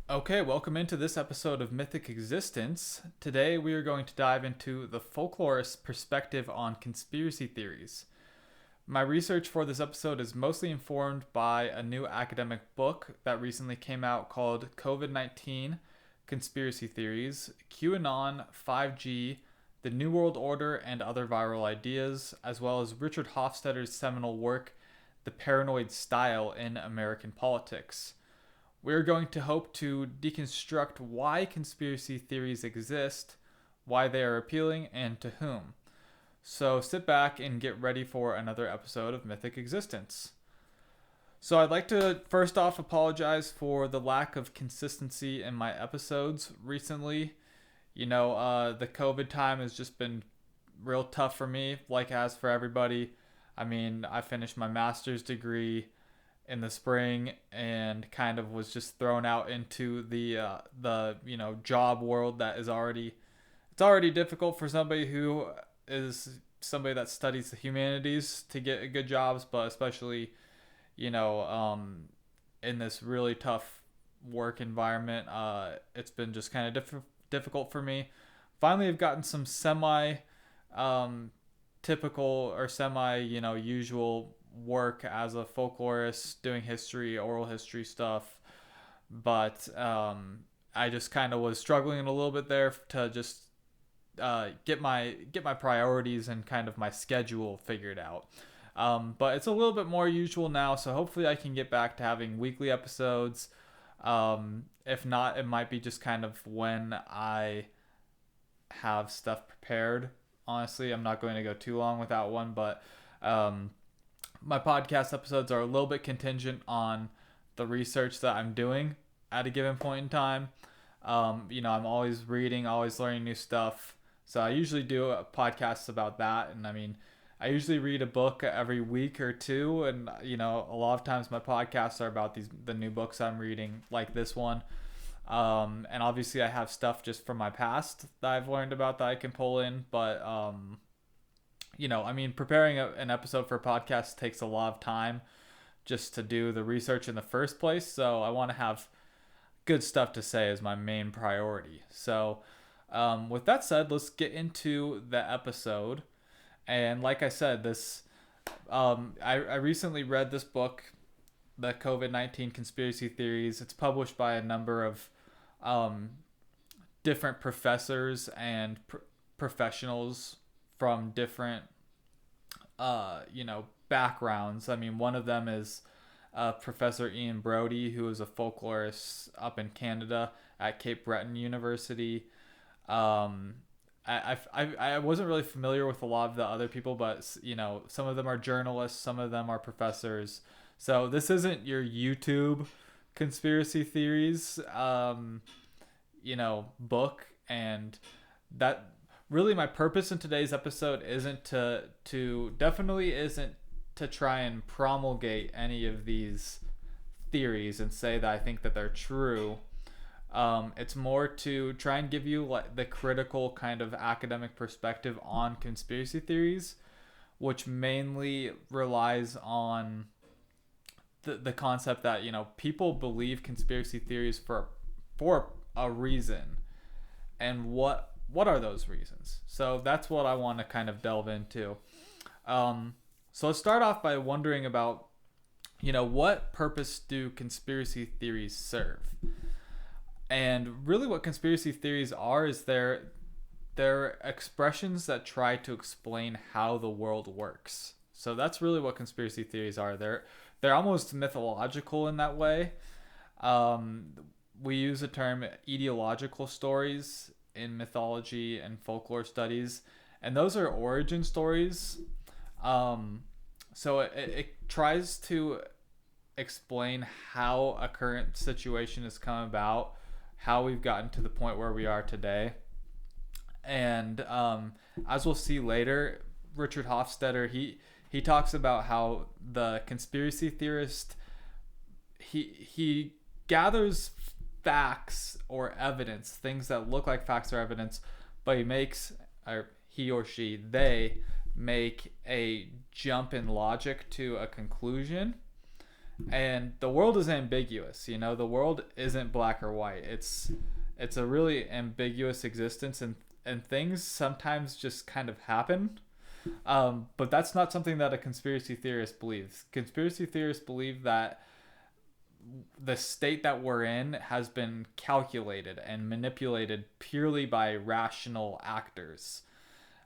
Okay, welcome into this episode of Mythic Existence. Today we are going to dive into the folklorist perspective on conspiracy theories. My research for this episode is mostly informed by a new academic book that recently came out called COVID-19 Conspiracy Theories, QAnon, 5G, the New World Order, and Other Viral Ideas, as well as Richard Hofstatter's seminal work, The Paranoid Style in American Politics. We're going to hope to deconstruct why conspiracy theories exist, why they are appealing, and to whom. So sit back and get ready for another episode of Mythic Existence. So I'd like to first off apologize for the lack of consistency in my episodes recently. The COVID time has just been real tough for me, like as for everybody. I mean, I finished my master's degree in the spring and kind of was just thrown out into the job world that is already difficult for somebody who is somebody that studies the humanities to get good jobs, but especially you know in this really tough work environment, it's been just kind of difficult for me. Finally, I've gotten some semi typical or semi usual work as a folklorist, doing history, oral history stuff, but I just kind of was struggling a little bit there to just get my priorities and kind of my schedule figured out. But it's a little bit more usual now, so hopefully I can get back to having weekly episodes. If not, it might be just kind of when I have stuff prepared. Honestly, I'm not going to go too long without one, but my podcast episodes are a little bit contingent on the research that I'm doing at a given point in time. I'm always reading, always learning new stuff. So I usually do a podcast about that. And I mean, I usually read a book every week or two. And, a lot of times my podcasts are about the new books I'm reading, like this one. And obviously I have stuff just from my past that I've learned about that I can pull in. But, preparing an episode for a podcast takes a lot of time just to do the research in the first place. So I want to have good stuff to say as my main priority. So, with that said, let's get into the episode. And like I said, I recently read this book, the COVID-19 Conspiracy Theories. It's published by a number of different professors and professionals from different backgrounds. I mean, one of them is Professor Ian Brody, who is a folklorist up in Canada at Cape Breton University. I wasn't really familiar with a lot of the other people, but some of them are journalists, some of them are professors. So this isn't your YouTube conspiracy theories book. And that really, my purpose in today's episode isn't definitely isn't to try and promulgate any of these theories and say that I think that they're true. It's more to try and give you like the critical kind of academic perspective on conspiracy theories, which mainly relies on the concept that people believe conspiracy theories for a reason, and what are those reasons. So that's what I want to kind of delve into. So let's start off by wondering about what purpose do conspiracy theories serve. And really what conspiracy theories are is they're expressions that try to explain how the world works. So that's really what conspiracy theories are. They're almost mythological in that way. We use the term ideological stories in mythology and folklore studies, and those are origin stories. So it tries to explain how a current situation has come about, how we've gotten to the point where we are today. And as we'll see later, Richard Hofstetter, he talks about how the conspiracy theorist, he gathers facts or evidence, things that look like facts or evidence, but he or she, they make a jump in logic to a conclusion, And the world is ambiguous. The world isn't black or white. It's a really ambiguous existence, and things sometimes just kind of happen. But that's not something that a conspiracy theorist believes. Conspiracy theorists believe that the state that we're in has been calculated and manipulated purely by rational actors.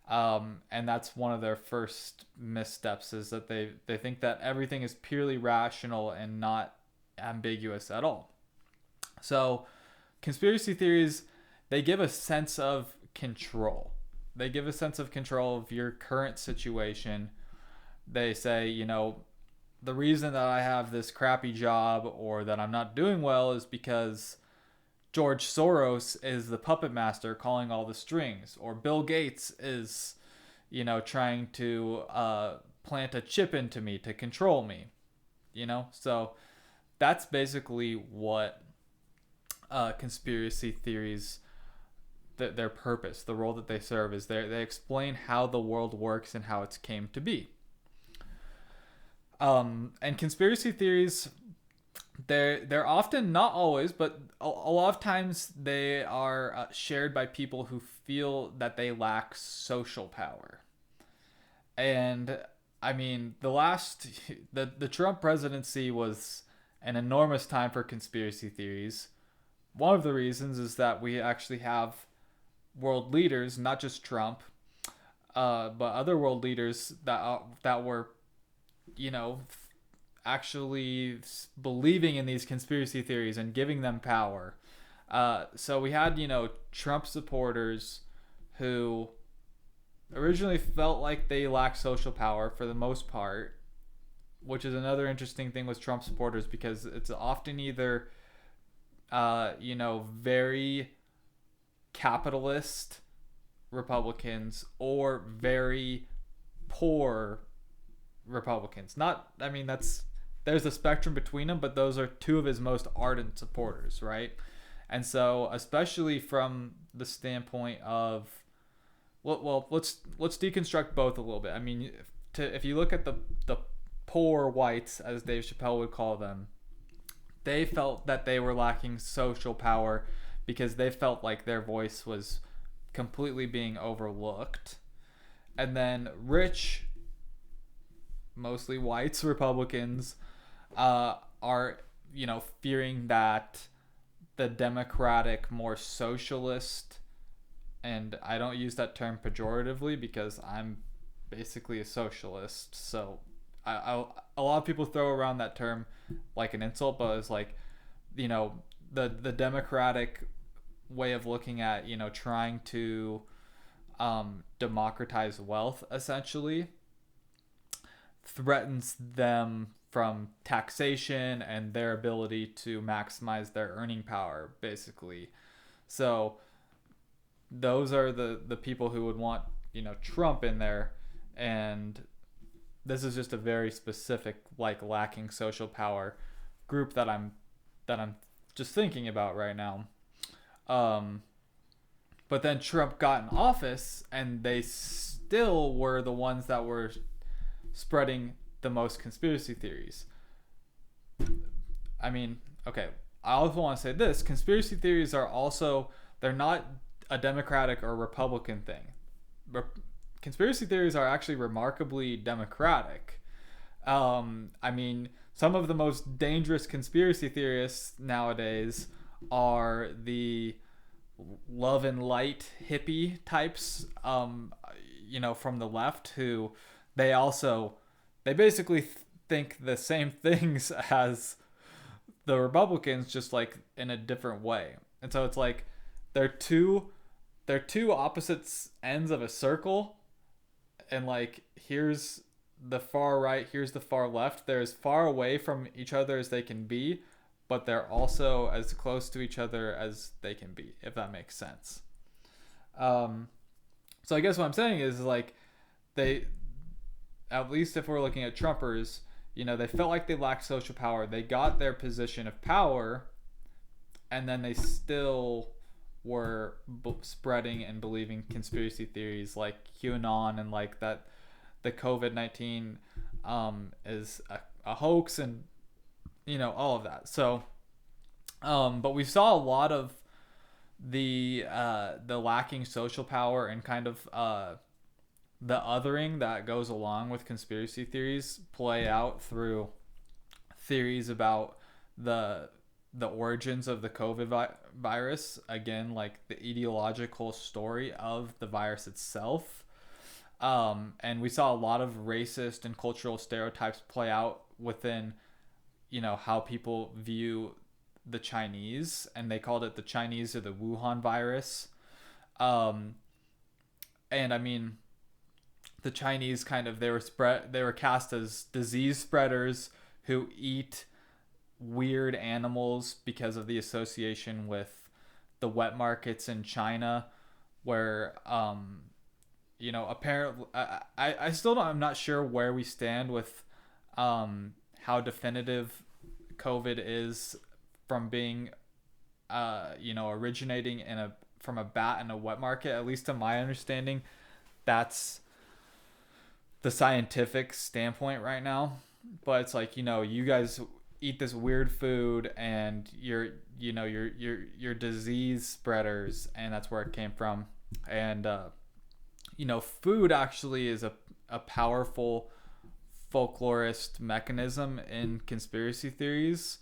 And that's one of their first missteps, is that they think that everything is purely rational and not ambiguous at all. So conspiracy theories, they give a sense of control. They give a sense of control of your current situation. They say, the reason that I have this crappy job or that I'm not doing well is because George Soros is the puppet master calling all the strings, or Bill Gates is, trying to plant a chip into me to control me, So that's basically what conspiracy theories, their purpose, the role that they serve, is they explain how the world works and how it's came to be. And conspiracy theories, they're often, not always, but a lot of times they are shared by people who feel that they lack social power. And I mean, the Trump presidency was an enormous time for conspiracy theories. One of the reasons is that we actually have world leaders, not just Trump, but other world leaders that were, actually believing in these conspiracy theories and giving them power. So we had, Trump supporters who originally felt like they lacked social power for the most part, which is another interesting thing with Trump supporters, because it's often either, very capitalist Republicans or very poor Republicans. There's a spectrum between them, but those are two of his most ardent supporters, right? And so, especially from the standpoint of, well, let's deconstruct both a little bit. I mean, if you look at the poor whites, as Dave Chappelle would call them, they felt that they were lacking social power because they felt like their voice was completely being overlooked. And then rich, mostly whites Republicans, are, fearing that the Democratic, more socialist, and I don't use that term pejoratively because I'm basically a socialist, so a lot of people throw around that term like an insult, but it's like, the Democratic way of looking at, trying to democratize wealth, essentially, threatens them from taxation and their ability to maximize their earning power, basically. So those are the people who would want, Trump in there. And this is just a very specific, lacking social power group that I'm just thinking about right now. But then Trump got in office, and they still were the ones that were spreading the most conspiracy theories. I mean, okay, I also want to say this. Conspiracy theories are also, they're not a Democratic or Republican thing. Conspiracy theories are actually remarkably democratic. I mean, some of the most dangerous conspiracy theorists nowadays are the love and light hippie types, from the left, who they basically think the same things as the Republicans, just in a different way. And so it's like they're two opposite ends of a circle, and here's the far right, here's the far left. They're as far away from each other as they can be, but they're also as close to each other as they can be, if that makes sense. So I guess what I'm saying is they, at least if we're looking at Trumpers, they felt like they lacked social power. They got their position of power, and then they still were spreading and believing conspiracy theories like QAnon, and that the COVID-19 is a hoax, and all of that. So, but we saw a lot of the lacking social power and kind of the othering that goes along with conspiracy theories play out through theories about the origins of the COVID virus. Again, like the ideological story of the virus itself. And we saw a lot of racist and cultural stereotypes play out within, how people view the Chinese, and they called it the Chinese or the Wuhan virus. And I mean, the Chinese they were cast as disease spreaders who eat weird animals because of the association with the wet markets in China, where apparently I still don't, I'm not sure where we stand with how definitive COVID is from being originating from a bat in a wet market. At least to my understanding, that's the scientific standpoint right now. But it's like, you guys eat this weird food and you're disease spreaders, and that's where it came from. And food actually is a powerful folklorist mechanism in conspiracy theories.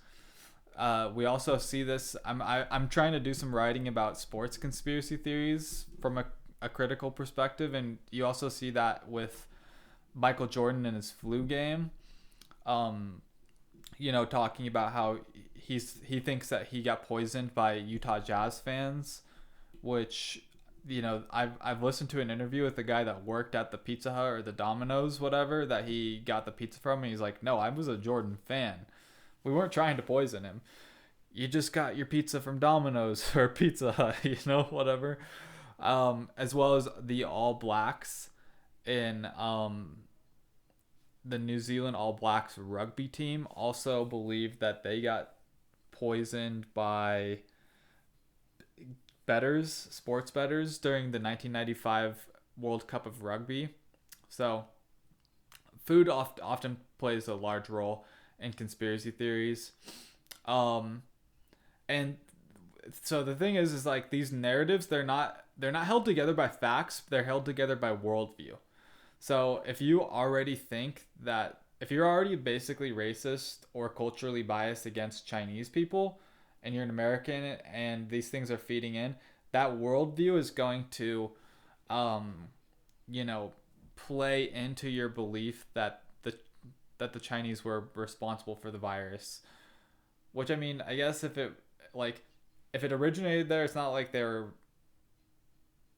We also see this. I'm trying to do some writing about sports conspiracy theories from a critical perspective, and you also see that with Michael Jordan and his flu game. Talking about how he thinks that he got poisoned by Utah Jazz fans, which I've listened to an interview with the guy that worked at the Pizza Hut or the Domino's, whatever, that he got the pizza from, and he's like, no, I was a Jordan fan. We weren't trying to poison him. You just got your pizza from Domino's or Pizza Hut, whatever. As well as the All Blacks in the New Zealand All Blacks rugby team also believed that they got poisoned by sports bettors during the 1995 World Cup of Rugby. So food often plays a large role in conspiracy theories. And so the thing is like these narratives, they're not held together by facts, they're held together by worldview. So if you're already basically racist or culturally biased against Chinese people, and you're an American and these things are feeding in, that worldview is going to, play into your belief that the Chinese were responsible for the virus. Which, I mean, I guess if it originated there, it's not like they're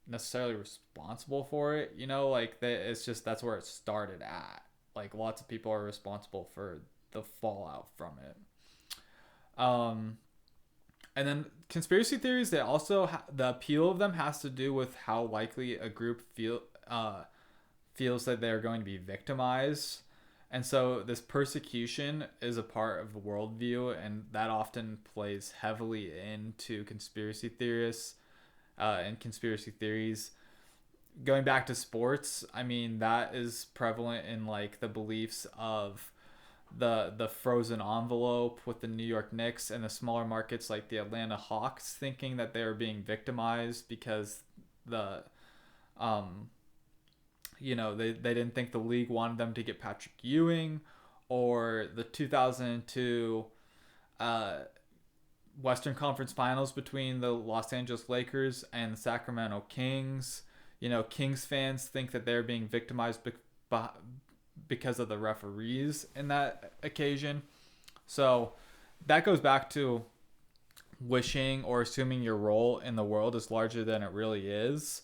necessarily responsible for it, it's just that's where it started at. Like, lots of people are responsible for the fallout from it. And then conspiracy theories, they also the appeal of them has to do with how likely a group feels that they're going to be victimized. And so this persecution is a part of the worldview, and that often plays heavily into conspiracy theorists and conspiracy theories. Going back to sports, I mean, that is prevalent in like the beliefs of the frozen envelope with the New York Knicks, and the smaller markets like the Atlanta Hawks thinking that they were being victimized because they didn't think the league wanted them to get Patrick Ewing, or the 2002 Western Conference Finals between the Los Angeles Lakers and the Sacramento Kings. Kings fans think that they're being victimized because of the referees in that occasion. So that goes back to wishing or assuming your role in the world is larger than it really is.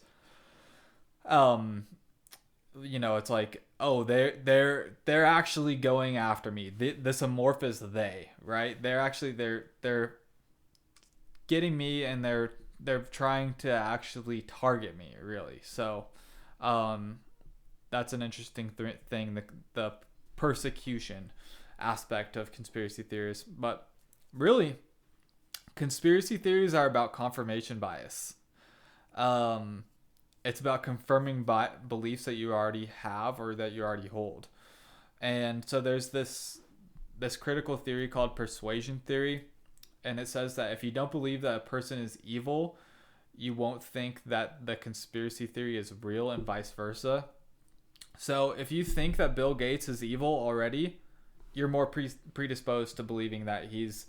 It's like, oh, they're actually going after me. This amorphous they, right? They're getting me, and they're trying to actually target me, really. So that's an interesting thing, the persecution aspect of conspiracy theories. But really, conspiracy theories are about confirmation bias. It's about confirming beliefs that you already have or that you already hold. And so there's this this critical theory called Persuasion Theory, and it says that if you don't believe that a person is evil, you won't think that the conspiracy theory is real, and vice versa. So if you think that Bill Gates is evil already, you're more predisposed to believing that he's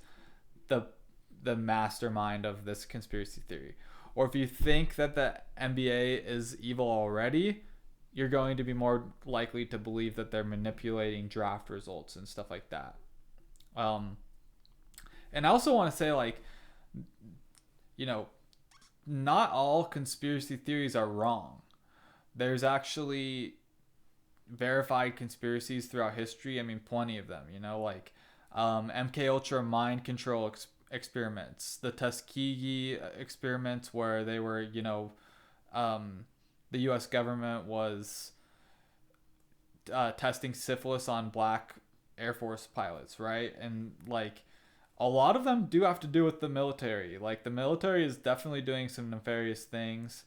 the mastermind of this conspiracy theory. Or if you think that the NBA is evil already, you're going to be more likely to believe that they're manipulating draft results and stuff like that. And I also want to say, like, not all conspiracy theories are wrong. There's actually verified conspiracies throughout history. I mean, plenty of them, like MK Ultra mind control experiments, the Tuskegee experiments where they were, the U.S. government was testing syphilis on black Air Force pilots, right? And like a lot of them do have to do with the military. Like the military is definitely doing some nefarious things.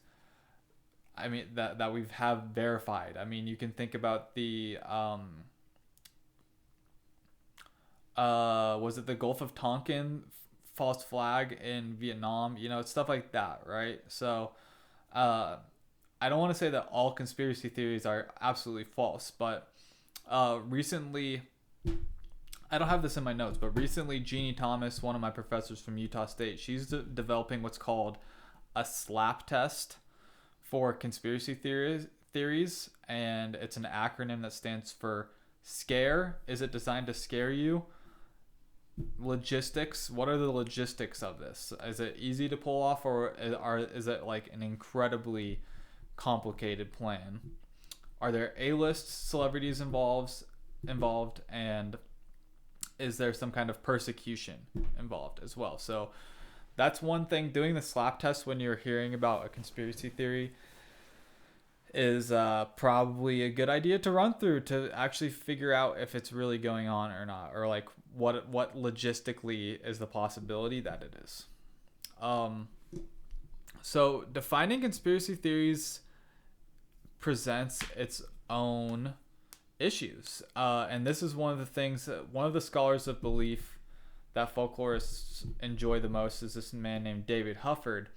I mean, that we've have verified. I mean, you can think about the was it the Gulf of Tonkin false flag in Vietnam? It's stuff like that, right? So I don't want to say that all conspiracy theories are absolutely false, but recently, I don't have this in my notes, but recently Jeannie Thomas, one of my professors from Utah State, she's developing what's called a SLAP test for conspiracy theories, and it's an acronym that stands for SCARE. Is it designed to scare you? Logistics. What are the logistics of this? Is it easy to pull off, or is it like an incredibly complicated plan? Are there A-list celebrities involved, and is there some kind of persecution involved as well? So that's one thing. Doing the SLAP test when you're hearing about a conspiracy theory is probably a good idea to run through to actually figure out if it's really going on or not, or like what logistically is the possibility that it is. So defining conspiracy theories presents its own issues, and this is one of the things that one of the scholars of belief that folklorists enjoy the most is this man named David Hufford,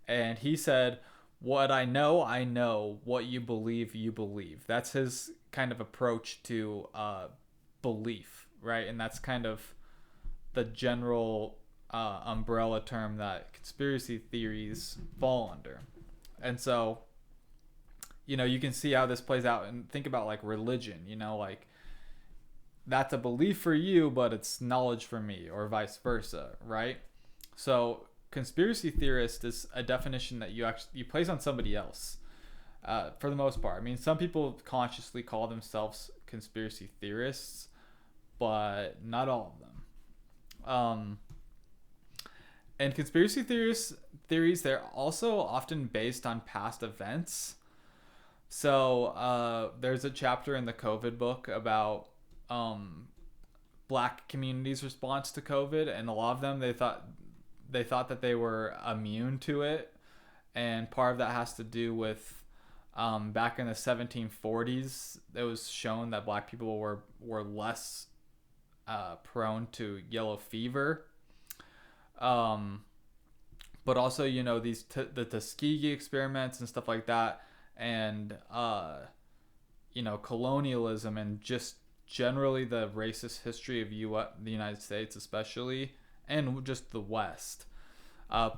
and he said, "What I know. What you believe." That's his kind of approach to belief, right? And that's kind of the general umbrella term that conspiracy theories fall under. And so, you can see how this plays out, and think about like religion, like that's a belief for you, but it's knowledge for me, or vice versa, right? So conspiracy theorist is a definition that you place on somebody else, for the most part. I mean, some people consciously call themselves conspiracy theorists, but not all of them. And conspiracy theories, they're also often based on past events. So there's a chapter in the COVID book about black communities' response to COVID, and a lot of them, they thought that they were immune to it, and part of that has to do with back in the 1740s, it was shown that black people were less prone to yellow fever, but also the Tuskegee experiments and stuff like that, and colonialism, and just generally the racist history of the United States especially, and just the West,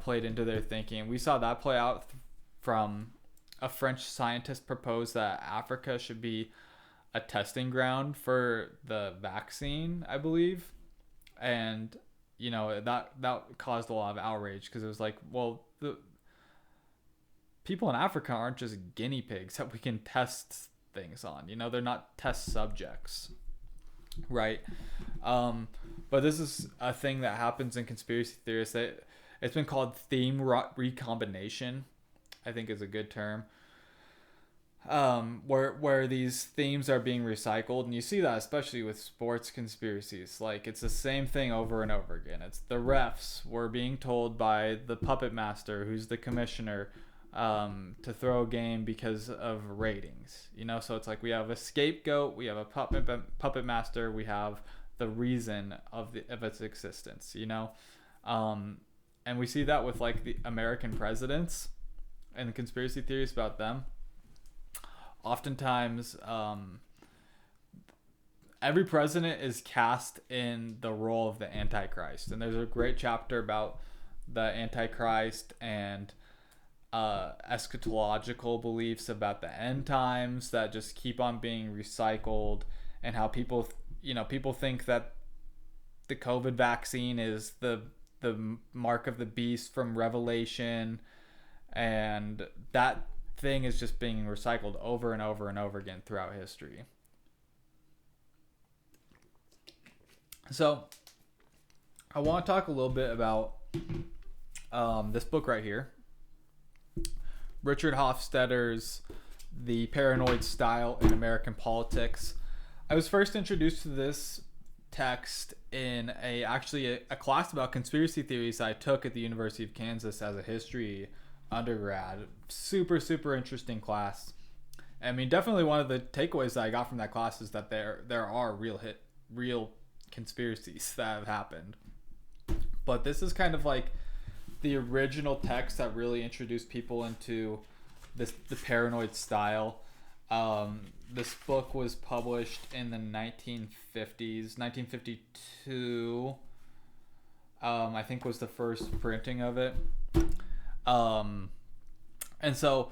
played into their thinking. We saw that play out from a French scientist proposed that Africa should be a testing ground for the vaccine, I believe. And, that caused a lot of outrage, because it was like, well, the people in Africa aren't just guinea pigs that we can test things on. They're not test subjects, right? But this is a thing that happens in conspiracy theories. That it's been called theme recombination, I think is a good term. Where these themes are being recycled, and you see that especially with sports conspiracies. Like, it's the same thing over and over again. It's the refs were being told by the puppet master, who's the commissioner, to throw a game because of ratings. So it's like we have a scapegoat, we have a puppet master, we have the reason of its existence, and we see that with like the American presidents and the conspiracy theories about them. Oftentimes, every president is cast in the role of the Antichrist, and there's a great chapter about the Antichrist and eschatological beliefs about the end times that just keep on being recycled, and how people think that the COVID vaccine is the mark of the beast from Revelation, and that thing is just being recycled over and over and over again throughout history. So I want to talk a little bit about this book right here, Richard Hofstatter's The Paranoid Style in American Politics. I was first introduced to this text in a class about conspiracy theories I took at the University of Kansas as a history undergrad. Super, super interesting class. I mean, definitely one of the takeaways that I got from that class is that there are real conspiracies that have happened. But this is kind of like the original text that really introduced people into the paranoid style. This book was published in the 1950s. 1952, I think, was the first printing of it. And so,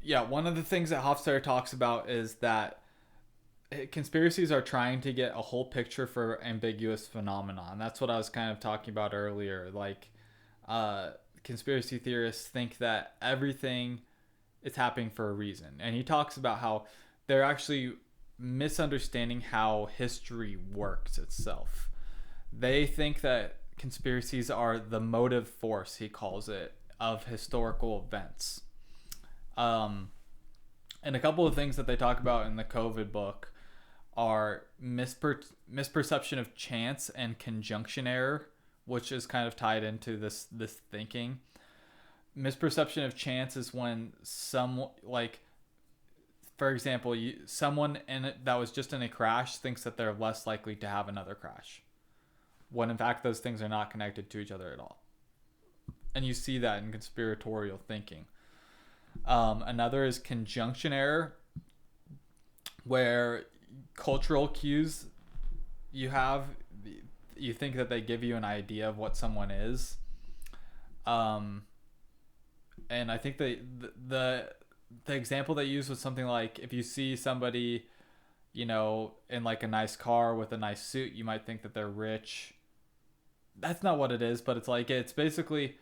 yeah, one of the things that Hofstetter talks about is that conspiracies are trying to get a whole picture for ambiguous phenomenon. That's what I was kind of talking about earlier. Like, conspiracy theorists think that everything is happening for a reason. And he talks about how they're actually misunderstanding how history works itself. They think that conspiracies are the motive force, he calls it, of historical events. And a couple of things that they talk about in the COVID book are misperception of chance and conjunction error, which is kind of tied into this thinking. Misperception of chance is when for example, someone that was just in a crash thinks that they're less likely to have another crash, when in fact those things are not connected to each other at all. And you see that in conspiratorial thinking. Another is conjunction error, where cultural cues you think that they give you an idea of what someone is. And I think the example they use was something like, if you see somebody, in like a nice car with a nice suit, you might think that they're rich. That's not what it is, but it's basically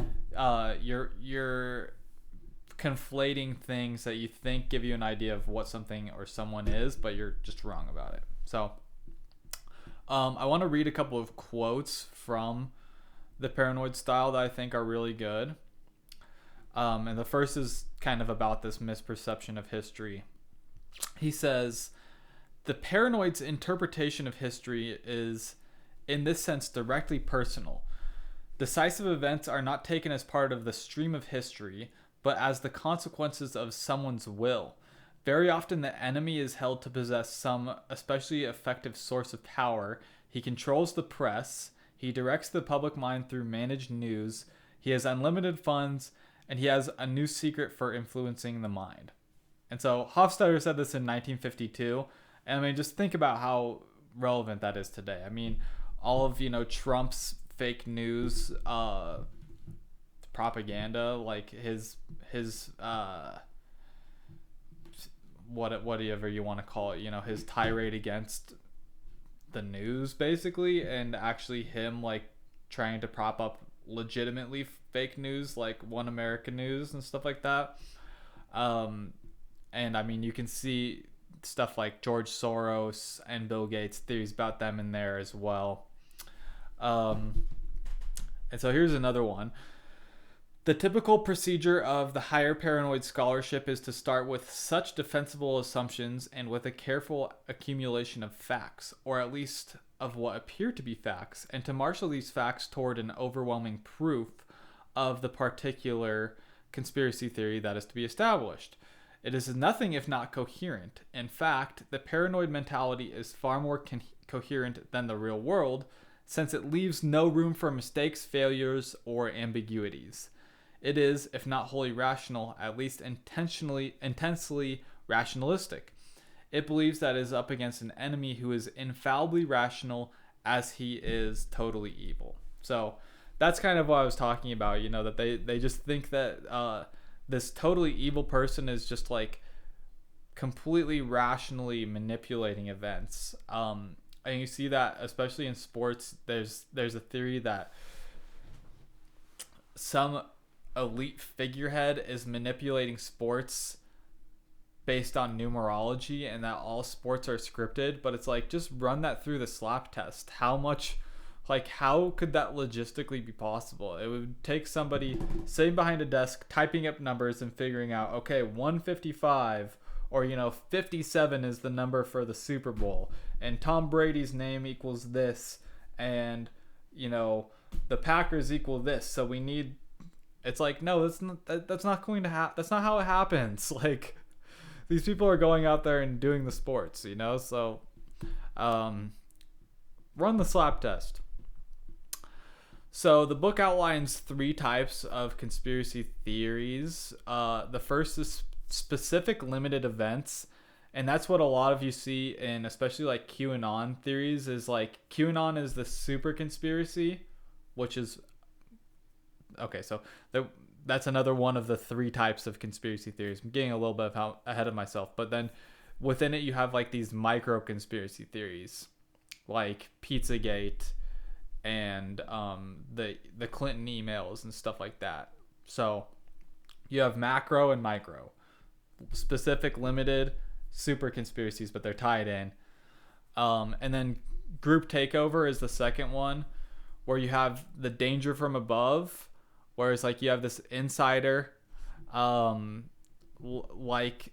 you're conflating things that you think give you an idea of what something or someone is, but you're just wrong about it. So I want to read a couple of quotes from the paranoid style that I think are really good. And the first is kind of about this misperception of history. He says, "The paranoid's interpretation of history is, in this sense, directly personal. Decisive events are not taken as part of the stream of history, but as the consequences of someone's will. Very often the enemy is held to possess some especially effective source of power. He controls the press. He directs the public mind through managed news. He has unlimited funds, and he has a new secret for influencing the mind." And so Hofstetter said this in 1952. And I mean, just think about how relevant that is today. I mean, all of, Trump's fake news propaganda, like his whatever you want to call it, his tirade against the news, basically, and actually him like trying to prop up legitimately fake news like One American News and stuff like that. And I mean, you can see stuff like George Soros and Bill Gates, theories about them in there as well. And so here's another one. "The typical procedure of the higher paranoid scholarship is to start with such defensible assumptions and with a careful accumulation of facts, or at least of what appear to be facts, and to marshal these facts toward an overwhelming proof of the particular conspiracy theory that is to be established. It is nothing if not coherent. In fact, the paranoid mentality is far more coherent than the real world, since it leaves no room for mistakes, failures, or ambiguities. It is, if not wholly rational, at least intensely rationalistic. It believes that it is up against an enemy who is infallibly rational as he is totally evil. So that's kind of what I was talking about, that they just think that this totally evil person is just like completely rationally manipulating events. And you see that especially in sports. There's a theory that some elite figurehead is manipulating sports based on numerology, and that all sports are scripted. But it's like, just run that through the slap test. How could that logistically be possible? It would take somebody sitting behind a desk typing up numbers and figuring out, okay, 155 or 57 is the number for the Super Bowl, and Tom Brady's name equals this, and the Packers equal this, so we need. It's like, no, that's not going to happen. That's not how it happens. Like, these people are going out there and doing the sports, so run the slap test. So the book outlines 3 types of conspiracy theories. The first is specific limited events, and that's what a lot of you see in, especially like QAnon theories, is like QAnon is the super conspiracy, which is okay. So that's another one of the 3 types of conspiracy theories. I'm getting a little bit ahead of myself, but then within it you have like these micro conspiracy theories, like Pizzagate and the Clinton emails and stuff like that. So you have macro and micro, specific, limited, super conspiracies, but they're tied in. And then group takeover is the second one, where you have the danger from above, whereas like you have this insider, like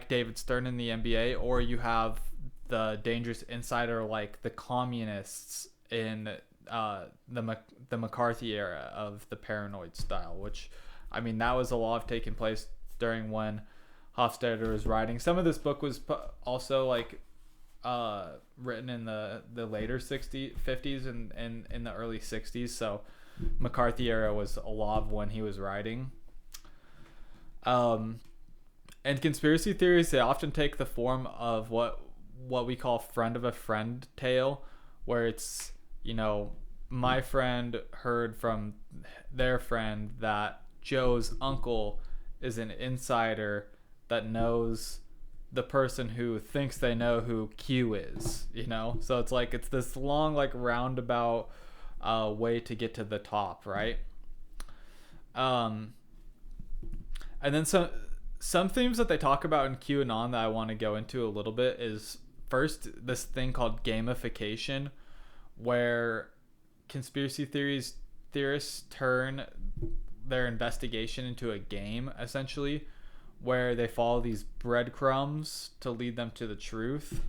David Stern in the NBA, or you have the dangerous insider like the communists in the McCarthy era of the paranoid style, which, I mean, that was a lot of taking place during when Hofstetter was writing. Some of this book was also like written in the later 50s and in the early 60s. So McCarthy era was a lot of when he was writing. And conspiracy theories, they often take the form of what we call friend of a friend tale, where it's, my friend heard from their friend that Joe's uncle is an insider that knows the person who thinks they know who Q is, So it's like, it's this long, like, roundabout way to get to the top, right? And then some themes that they talk about in QAnon that I want to go into a little bit is, first, this thing called gamification, where conspiracy theorists turn their investigation into a game, essentially, where they follow these breadcrumbs to lead them to the truth.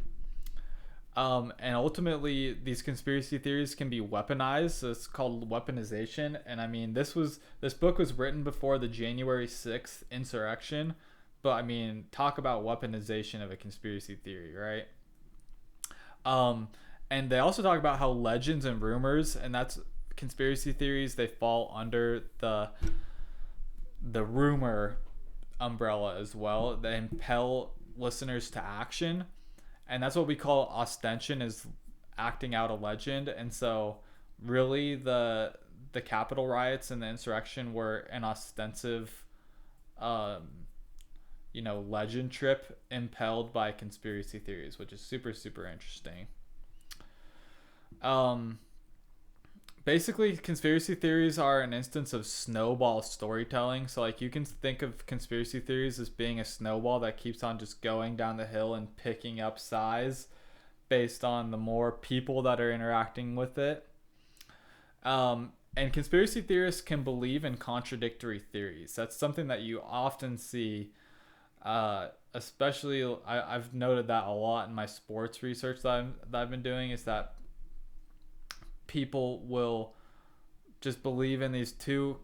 And ultimately, these conspiracy theories can be weaponized. So it's called weaponization. And I mean, this book was written before the January 6th insurrection. But I mean, talk about weaponization of a conspiracy theory, right? And they also talk about how legends and rumors, and that's conspiracy theories, they fall under the rumor umbrella as well. They impel listeners to action, and that's what we call ostension, is acting out a legend. And so really the Capitol riots and the insurrection were an ostensive legend trip impelled by conspiracy theories, which is super, super interesting. Basically, conspiracy theories are an instance of snowball storytelling. So like, you can think of conspiracy theories as being a snowball that keeps on just going down the hill and picking up size based on the more people that are interacting with it. And conspiracy theorists can believe in contradictory theories. That's something that you often see, especially I've noted that a lot in my sports research that I've been doing, is that people will just believe in these two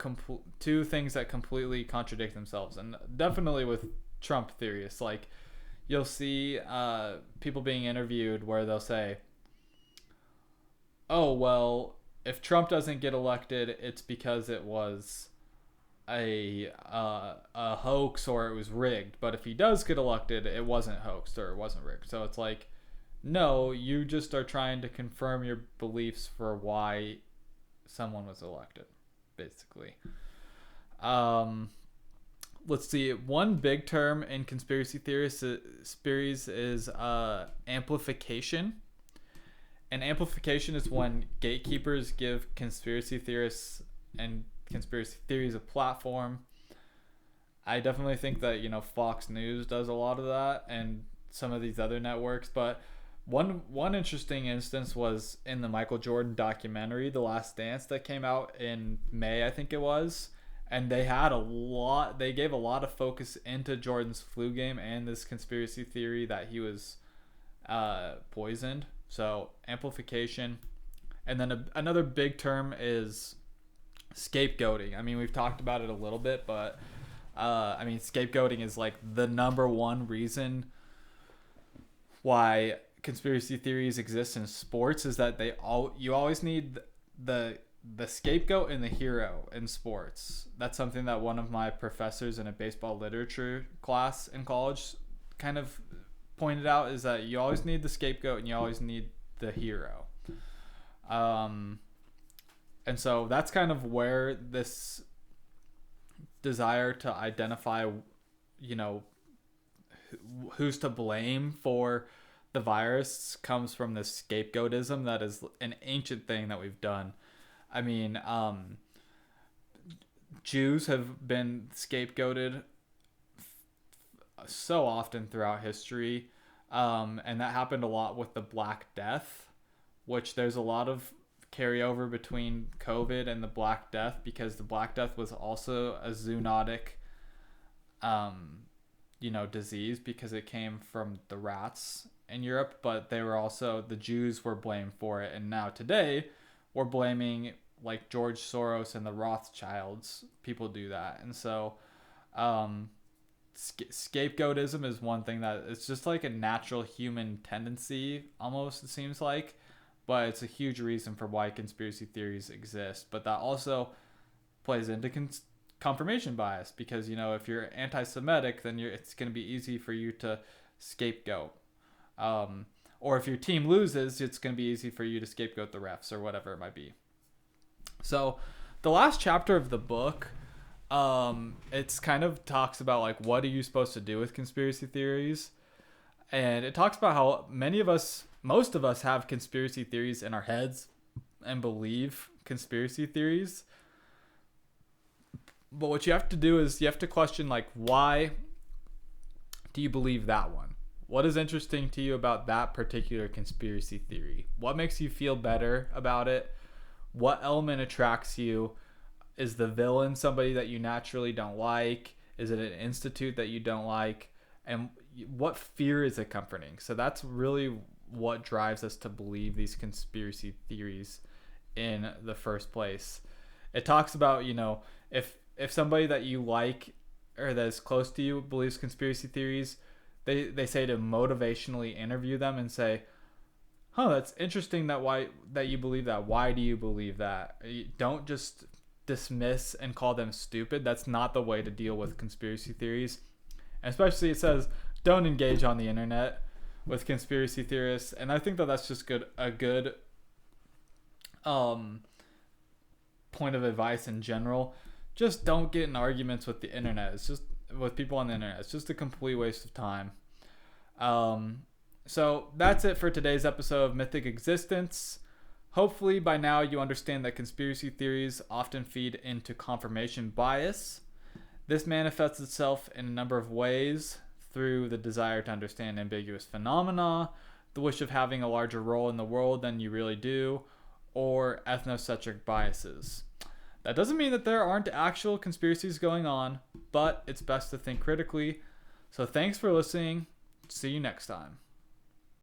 things that completely contradict themselves. And definitely with Trump theorists, like, you'll see people being interviewed where they'll say, oh, well, if Trump doesn't get elected, it's because it was a hoax or it was rigged. But if he does get elected, it wasn't hoaxed or it wasn't rigged. So it's like, no, you just are trying to confirm your beliefs for why someone was elected, basically. Let's see. One big term in conspiracy theories is amplification. And amplification is when gatekeepers give conspiracy theorists and conspiracy theories a platform. I definitely think that, Fox News does a lot of that and some of these other networks. But one interesting instance was in the Michael Jordan documentary, The Last Dance, that came out in May, I think it was. And they gave a lot of focus into Jordan's flu game and this conspiracy theory that he was poisoned. So amplification. And then another big term is scapegoating. I mean, we've talked about it a little bit, but scapegoating is like the number one reason why conspiracy theories exist in sports, is that you always need the scapegoat and the hero in sports. That's something that one of my professors in a baseball literature class in college kind of pointed out, is that you always need the scapegoat and you always need the hero. And so that's kind of where this desire to identify, who's to blame for the virus comes from this scapegoatism that is an ancient thing that we've done. I mean, Jews have been scapegoated so often throughout history, and that happened a lot with the Black Death, which there's a lot of carryover between COVID and the Black Death, because the Black Death was also a zoonotic disease, because it came from the rats in Europe, but the Jews were blamed for it. And now today we're blaming like George Soros and the Rothschilds. People do that. And so scapegoatism is one thing that it's just like a natural human tendency, almost, it seems like, but it's a huge reason for why conspiracy theories exist. But that also plays into confirmation bias, because if you're anti-Semitic, then it's going to be easy for you to scapegoat, or if your team loses, it's going to be easy for you to scapegoat the refs or whatever it might be. So the last chapter of the book, it's kind of talks about like, what are you supposed to do with conspiracy theories? And it talks about how most of us have conspiracy theories in our heads and believe conspiracy theories. But what you have to do is you have to question, like, why do you believe that one? What is interesting to you about that particular conspiracy theory? What makes you feel better about it? What element attracts you? Is the villain somebody that you naturally don't like? Is it an institute that you don't like? And what fear is it comforting? So that's really what drives us to believe these conspiracy theories in the first place. It talks about, if somebody that you like or that is close to you believes conspiracy theories, they say to motivationally interview them and say, that's interesting that you believe that. Why do you believe that? You don't just dismiss and call them stupid. That's not the way to deal with conspiracy theories. And especially it says, don't engage on the internet with conspiracy theorists. And I think that that's just a good point of advice in general. Just don't get in arguments with the internet. It's just with people on the internet. It's just a complete waste of time. So that's it for today's episode of Mythic Existence. Hopefully by now you understand that conspiracy theories often feed into confirmation bias. This manifests itself in a number of ways, through the desire to understand ambiguous phenomena, the wish of having a larger role in the world than you really do, or ethnocentric biases. That doesn't mean that there aren't actual conspiracies going on, but it's best to think critically. So thanks for listening. See you next time.